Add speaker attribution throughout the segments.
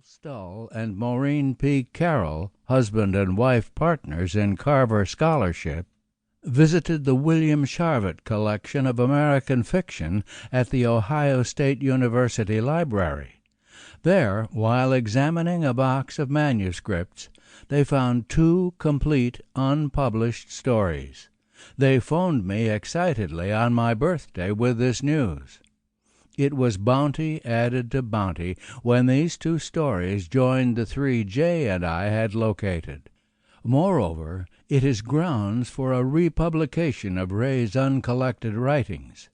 Speaker 1: Stull and Maureen P. Carroll, husband and wife partners in Carver scholarship, visited the William Sharvett collection of American fiction at the Ohio State University Library. There, while examining a box of manuscripts, they found 2 complete unpublished stories. They phoned me excitedly on my birthday with this news. It was bounty added to bounty when these 2 stories joined the 3 Jay and I had located. Moreover, it is grounds for a republication of Ray's uncollected writings.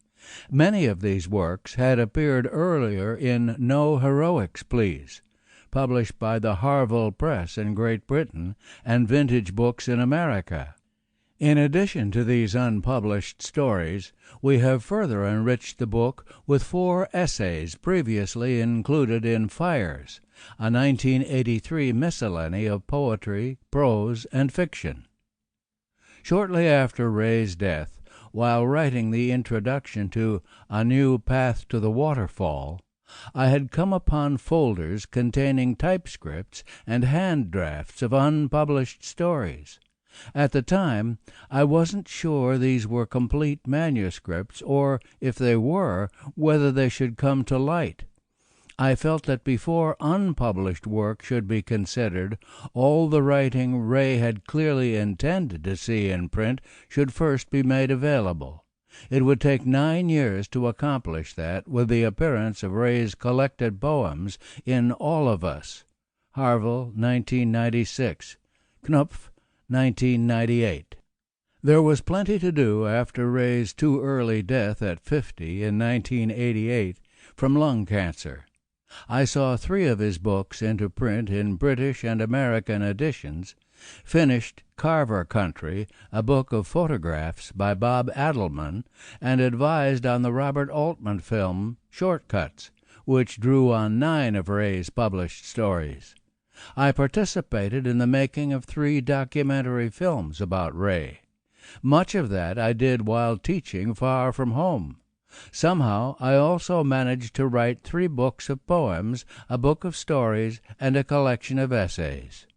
Speaker 1: Many of these works had appeared earlier in No Heroics, Please, published by the Harville Press in Great Britain and Vintage Books in America. In addition to these unpublished stories, we have further enriched the book with 4 essays previously included in Fires, a 1983 miscellany of poetry, prose, and fiction. Shortly after Ray's death, while writing the introduction to A New Path to the Waterfall, I had come upon folders containing typescripts and hand drafts of unpublished stories. At the time, I wasn't sure these were complete manuscripts, or, if they were, whether they should come to light. I felt that before unpublished work should be considered, all the writing Ray had clearly intended to see in print should first be made available. It would take 9 years to accomplish that with the appearance of Ray's collected poems in All of Us, Harville, 1996, Knupf, 1998. There was plenty to do after Ray's too early death at 50 in 1988 from lung cancer. I saw 3 of his books into print in British and American editions, finished Carver Country, a book of photographs by Bob Adelman, and advised on the Robert Altman film Shortcuts, which drew on 9 of Ray's published stories. I participated in the making of 3 documentary films about Ray. Much of that I did while teaching far from home. Somehow I also managed to write 3 books of poems, a book of stories, and a collection of essays.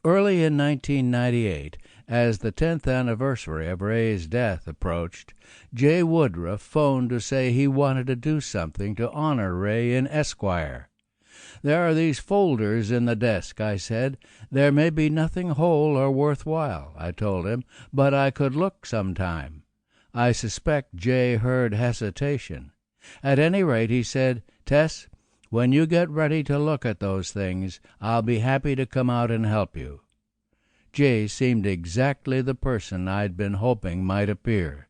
Speaker 1: Early in 1998, as the 10th anniversary of Ray's death approached, J. Woodruff phoned to say he wanted to do something to honor Ray in Esquire. "There are these folders in the desk," I said. "There may be nothing whole or worthwhile," I told him, "but I could look sometime." I suspect Jay heard hesitation. At any rate, he said, "Tess, when you get ready to look at those things, I'll be happy to come out and help you." Jay seemed exactly the person I'd been hoping might appear.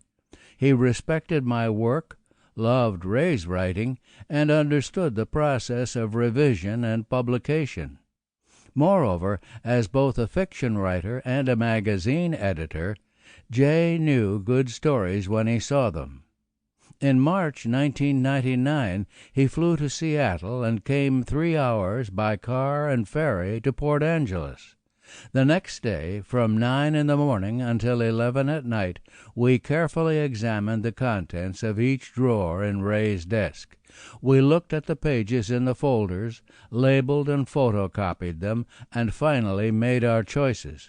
Speaker 1: He respected my work, loved Ray's writing, and understood the process of revision and publication. Moreover, as both a fiction writer and a magazine editor, Jay knew good stories when he saw them. In March 1999, he flew to Seattle and came 3 hours by car and ferry to Port Angeles. The next day, from 9 in the morning until 11 at night, we carefully examined the contents of each drawer in Ray's desk. We looked at the pages in the folders, labeled and photocopied them, and finally made our choices.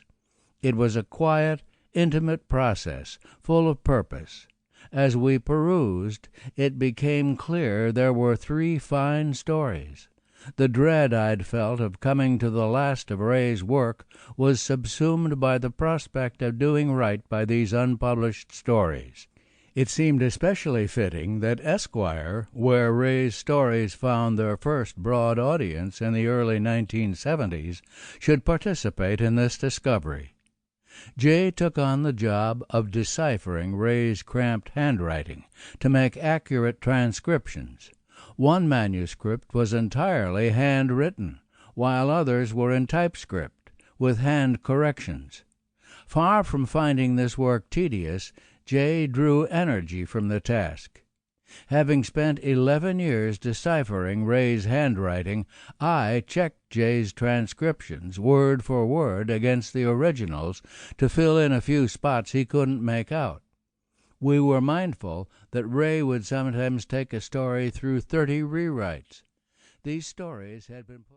Speaker 1: It was a quiet, intimate process, full of purpose. As we perused, it became clear there were 3 fine stories. The dread I'd felt of coming to the last of Ray's work was subsumed by the prospect of doing right by these unpublished stories. It seemed especially fitting that Esquire, where Ray's stories found their first broad audience in the early 1970s, should participate in this discovery. Jay took on the job of deciphering Ray's cramped handwriting to make accurate transcriptions. One manuscript was entirely handwritten, while others were in typescript, with hand corrections. Far from finding this work tedious, Jay drew energy from the task. Having spent 11 years deciphering Ray's handwriting, I checked Jay's transcriptions word for word against the originals to fill in a few spots he couldn't make out. We were mindful that Ray would sometimes take a story through 30 rewrites. These stories had been put